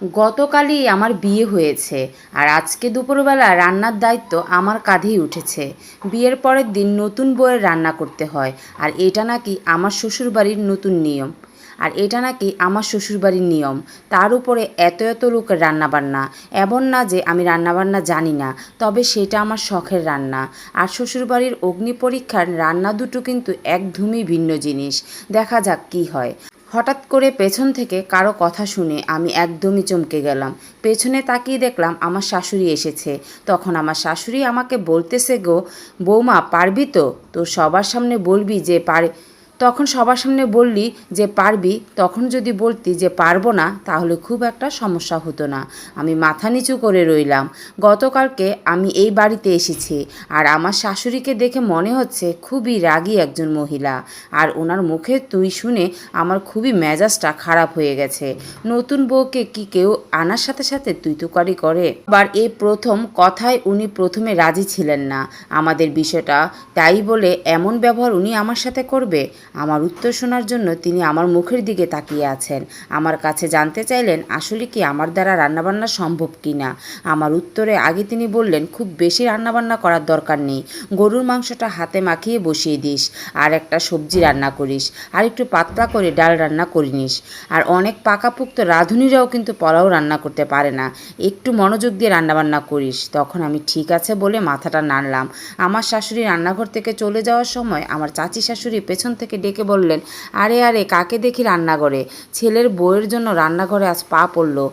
গতকালই আমার বিয়ে হয়েছে আর আজকে দুপুরবেলা রান্নার দায়িত্ব আমার কাঁধেই উঠেছে। বিয়ের পরের দিন নতুন বউয়ের রান্না করতে হয় আর এটা নাকি আমার শ্বশুরবাড়ির নতুন নিয়ম। তার উপরে এত এত লোকের রান্নাবান্না। এমন না যে আমি রান্নাবান্না জানি না, তবে সেটা আমার শখের রান্না। আর শ্বশুরবাড়ির অগ্নি পরীক্ষার রান্না দুটো কিন্তু একদমই ভিন্ন জিনিস। দেখা যাক কী হয়। হঠাৎ করে পেছন থেকে কারো কথা শুনে আমি একদমই চমকে গেলাম। পেছনে তাকিয়ে দেখলাম আমার শাশুড়ি এসেছে। তখন আমার শাশুড়ি আমাকে বলতেছে, গো বৌমা, পারবি তো? তোর সবার সামনে বলবি যে তখন সবার সামনে বললি যে পারবি, তখন যদি বলতি যে পারবো না, তাহলে খুব একটা সমস্যা হতো না। আমি মাথা নিচু করে রইলাম। গতকালকে আমি এই বাড়িতে এসেছি আর আমার শাশুড়িকে দেখে মনে হচ্ছে খুবই রাগী একজন মহিলা। আর ওনার মুখে তুই শুনে আমার খুবই মেজাজটা খারাপ হয়ে গেছে। নতুন বউকে কি কেউ আনার সাথে সাথে তুই তুকারি করে? আবার এই প্রথম কথায় উনি প্রথমে রাজি ছিলেন না আমাদের বিষয়টা, তাই বলে এমন ব্যবহার উনি আমার সাথে করবে? আমার উত্তর শোনার জন্য তিনি আমার মুখের দিকে তাকিয়ে আছেন। আমার কাছে জানতে চাইলেন আসলে কি আমার দ্বারা রান্নাবান্না সম্ভব কি না। আমার উত্তরে আগে তিনি বললেন, খুব বেশি রান্নাবান্না করার দরকার নেই। গরুর মাংসটা হাতে মাখিয়ে বসিয়ে দিস, আর একটা সবজি রান্না করিস, আর একটু পাতলা করে ডাল রান্না করে নিস। আর অনেক পাকাপোক্ত রাঁধুনিরাও কিন্তু পোলাও রান্না করতে পারে না। একটু মনোযোগ দিয়ে রান্নাবান্না করিস। তখন আমি ঠিক আছে বলে মাথাটা নাড়লাম। আমার শাশুড়ি রান্নাঘর থেকে চলে যাওয়ার সময় আমার চাচি শাশুড়ি পেছন থেকে ডেকে বললেন, আরে আরে, কাকে দেখি রান্নাঘরে? ছেলের বউয়ের জন্য রান্নাঘরে আজ পা পড়লো।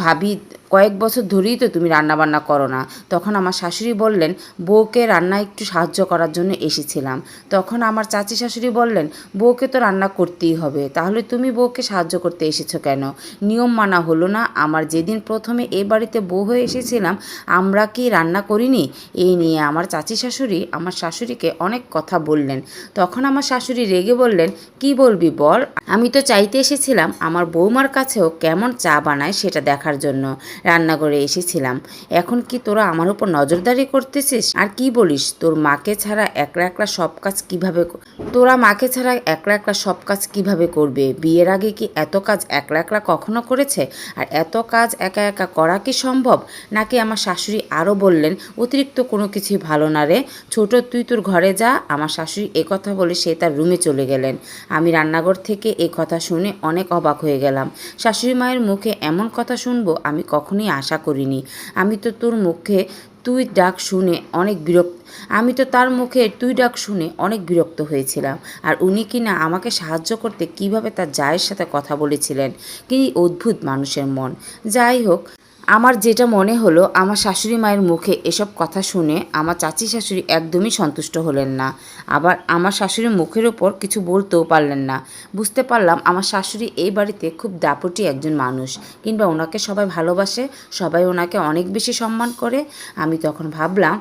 ভাবি, কয়েক বছর ধরেই তো তুমি রান্নাবান্না করো না। তখন আমার শাশুড়ি বললেন, বউকে রান্না একটু সাহায্য করার জন্য এসেছিলাম। তখন আমার চাচি শাশুড়ি বললেন, বউকে তো রান্না করতেই হবে, তাহলে তুমি বউকে সাহায্য করতে এসেছো কেন? নিয়ম মানা হলো না? আমার যেদিন প্রথমে এ বাড়িতে বউ হয়ে এসেছিলাম, আমরা কি রান্না করিনি? এই নিয়ে আমার চাচি শাশুড়ি আমার শাশুড়িকে অনেক কথা বললেন। তখন আমার শাশুড়ি রেগে বললেন, কি বলবি বল? আমি তো চাইতে এসেছিলাম আমার বৌমার কাছেও কেমন চা বানায় সেটা দেখার জন্য রান্নাঘরে এসেছিলাম। এখন কি তোরা আমার উপর নজরদারি করতেছিস? আর কি বলিস, মাকে ছাড়া একলা একলা সব কাজ কিভাবে করবে? বিয়ের আগে কি এত কাজ একলা একলা কখনো করেছে? আর এত কাজ একা একা করা কি সম্ভব? নাকি আমার শাশুড়ি আরও বললেন, অতিরিক্ত কোনো কিছুই ভালো না রে, ছোট, তুই তোর ঘরে যা। আমার শাশুড়ি কথা বলে সে তার রুমে চলে গেলেন। আমি রান্নাঘর থেকে এই কথা শুনে অনেক অবাক হয়ে গেলাম। শাশুড়ি মায়ের মুখে এমন কথা শুনবো আমি কখনোই আশা করিনি। আমি তো তার মুখে তুই ডাক শুনে অনেক বিরক্ত হয়েছিলাম। আর উনি কিনা আমাকে সাহায্য করতে কিভাবে তার জায়ের সাথে কথা বলেছিলেন। কি অদ্ভুত মানুষের মন। যাই হোক, আমার যেটা মনে হলো, আমার শাশুড়ি মায়ের মুখে এসব কথা শুনে আমার চাচি শাশুড়ি একদমই সন্তুষ্ট হলেন না। আবার আমার শাশুড়ির মুখের ওপর কিছু বলতেও পারলেন না। বুঝতে পারলাম আমার শাশুড়ি এই বাড়িতে খুব দাপটি একজন মানুষ, কিংবা ওনাকে সবাই ভালোবাসে, সবাই ওনাকে অনেক বেশি সম্মান করে। আমি তখন ভাবলাম,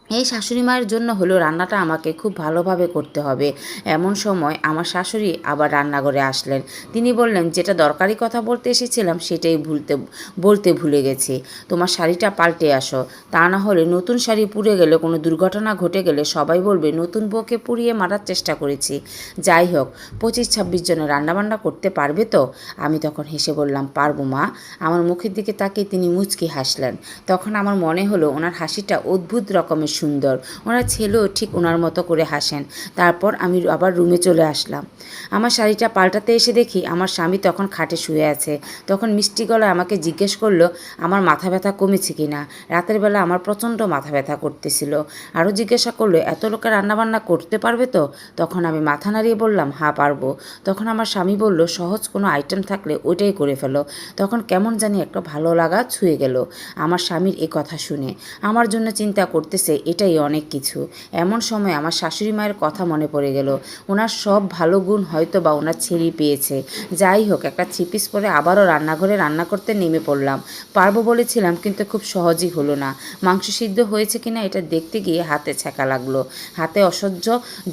এই শাশুড়ি মায়ের জন্য হলেও রান্নাটা আমাকে খুব ভালোভাবে করতে হবে। এমন সময় আমার শাশুড়ি আবার রান্নাঘরে আসলেন। তিনি বললেন, যেটা দরকারি কথা বলতে এসেছিলাম সেটাই বলতে ভুলে গেছি। তোমার শাড়িটা পাল্টে আসো, তা না হলে নতুন শাড়ি পুড়ে গেলে, কোনো দুর্ঘটনা ঘটে গেলে সবাই বলবে নতুন বউকে পুড়িয়ে মারার চেষ্টা করেছি। যাই হোক, 25-26 জনের রান্নাবান্না করতে পারবে তো? আমি তখন হেসে বললাম, পারবো মা। আমার মুখের দিকে তাকিয়ে তিনি মুচকি হাসলেন। তখন আমার মনে হলো ওনার হাসিটা অদ্ভুত রকমের সুন্দর। ওনার ছেলেও ঠিক ওনার মতো করে হাসেন। তারপর আমি আবার রুমে চলে আসলাম। আমার শাড়িটা পাল্টাতে এসে দেখি আমার স্বামী তখন খাটে শুয়ে আছে। তখন মিষ্টি গলায় আমাকে জিজ্ঞেস করলো আমার মাথা ব্যথা কমেছে কিনা। রাতের বেলা আমার প্রচণ্ড মাথা ব্যথা করতেছিল। আরও জিজ্ঞাসা করলো, এত লোকের রান্নাবান্না করতে পারবে তো? তখন আমি মাথা নাড়িয়ে বললাম, হ্যাঁ পারবো। তখন আমার স্বামী বলল, সহজ কোনো আইটেম থাকলে ওইটাই করে ফেলো। তখন কেমন জানি একটা ভালো লাগা ছুঁয়ে গেল আমার স্বামীর এ কথা শুনে। আমার জন্য চিন্তা করতেছে, এটাই অনেক কিছু। এমন সময় আমার শাশুড়ি মায়ের কথা মনে পড়ে গেল। ওনার সব ভালো গুণ হয়তো বা ওনার ছেলেই পেয়েছে। যাই হোক, একটা থ্রি-পিস পরে আবারও রান্নাঘরে রান্না করতে নেমে পড়লাম। পারবো বলেছিলাম, কিন্তু খুব সহজই হলো না। মাংস সিদ্ধ হয়েছে কিনা এটা দেখতে গিয়ে হাতে ছ্যাঁকা লাগলো। হাতে অসহ্য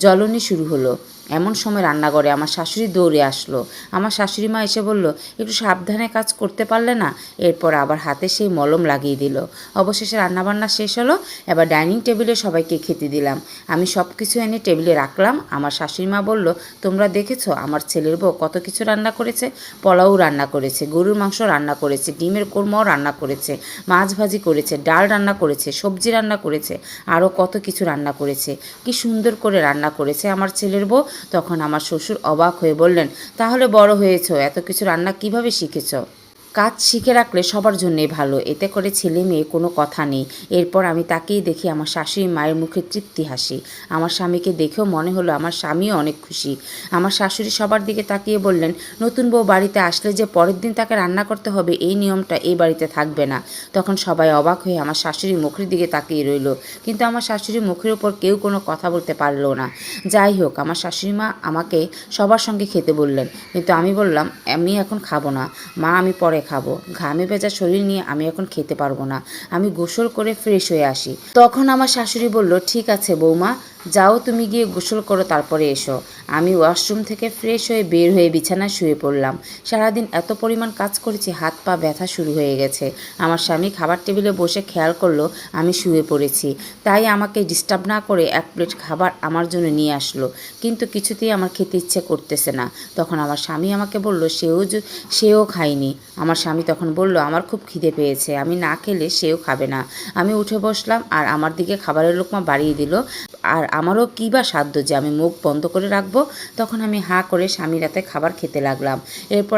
জ্বলনি শুরু হলো। এমন সময় রান্নাঘরে আমার শাশুড়ি দৌড়ে আসলো। আমার শাশুড়ি মা এসে বলল, একটু সাবধানে কাজ করতে পারলে না? এরপর আবার হাতে সেই মলম লাগিয়ে দিল। অবশেষে রান্নাবান্না শেষ হলো। এবার ডাইনিং টেবিলে সবাইকে খেতে দিলাম। আমি সব কিছু এনে টেবিলে রাখলাম। আমার শাশুড়ি মা বলল, তোমরা দেখেছো আমার ছেলের বউ কত কিছু রান্না করেছে? পোলাও রান্না করেছে, গরুর মাংস রান্না করেছে, ডিমের কোরমাও রান্না করেছে, মাছ ভাজি করেছে, ডাল রান্না করেছে, সবজি রান্না করেছে, আরও কত কিছু রান্না করেছে। কি সুন্দর করে রান্না করেছে আমার ছেলের বউ। তখন আমার শ্বশুর অবাক হয়ে বললেন, তাহলে বড় হয়েছো, এত কিছু রান্না কিভাবে শিখেছো? কাজ শিখে রাখলে সবার জন্যই ভালো, এতে করে ছেলে মেয়ে কোনো কথা নেই। এরপর আমি তাকেই দেখি আমার শাশুড়ি মায়ের মুখে তৃপ্তি হাসি। আমার স্বামীকে দেখেও মনে হলো আমার স্বামীও অনেক খুশি। আমার শাশুড়ি সবার দিকে তাকিয়ে বললেন, নতুন বউ বাড়িতে আসলে যে পরের দিন তাকে রান্না করতে হবে এই নিয়মটা এই বাড়িতে থাকবে না। তখন সবাই অবাক হয়ে আমার শাশুড়ির মুখের দিকে তাকিয়ে রইল, কিন্তু আমার শাশুড়ির মুখের উপর কেউ কোনো কথা বলতে পারলো না। যাই হোক, আমার শাশুড়ি মা আমাকে সবার সঙ্গে খেতে বললেন, কিন্তু আমি বললাম আমি এখন খাবো না মা, আমি পরে খাবো। ঘামে ভেজা শরীর নিয়ে আমি এখন খেতে পারবো না, আমি গোসল করে ফ্রেশ হয়ে আসি। তখন আমার শাশুড়ি বলল, ঠিক আছে বৌমা, যাও তুমি গিয়ে গোসল করো, তারপরে এসো। আমি ওয়াশরুম থেকে ফ্রেশ হয়ে বের হয়ে বিছানায় শুয়ে পড়লাম। সারাদিন এত পরিমাণ কাজ করেছি, হাত পা ব্যথা শুরু হয়ে গেছে। আমার স্বামী খাবার টেবিলে বসে খেয়াল করলো আমি শুয়ে পড়েছি, তাই আমাকে ডিস্টার্ব না করে এক প্লেট খাবার আমার জন্য নিয়ে আসলো, কিন্তু কিছুতেই আমার খেতে ইচ্ছে করতেছে না। তখন আমার স্বামী আমাকে বলল সেও খায়নি। আমার স্বামী তখন বলল, আমার খুব খিদে পেয়েছে, আমি না খেলে সেও খাবে না। আমি উঠে বসলাম আর আমার দিকে খাবারের লোকমা বাড়িয়ে দিল। আর আমারও কী বা সাধ্য যে আমি মুখ বন্ধ করে রাখবো। তখন আমি হাঁ করে স্বামীর হাতে খাবার খেতে লাগলাম। এরপর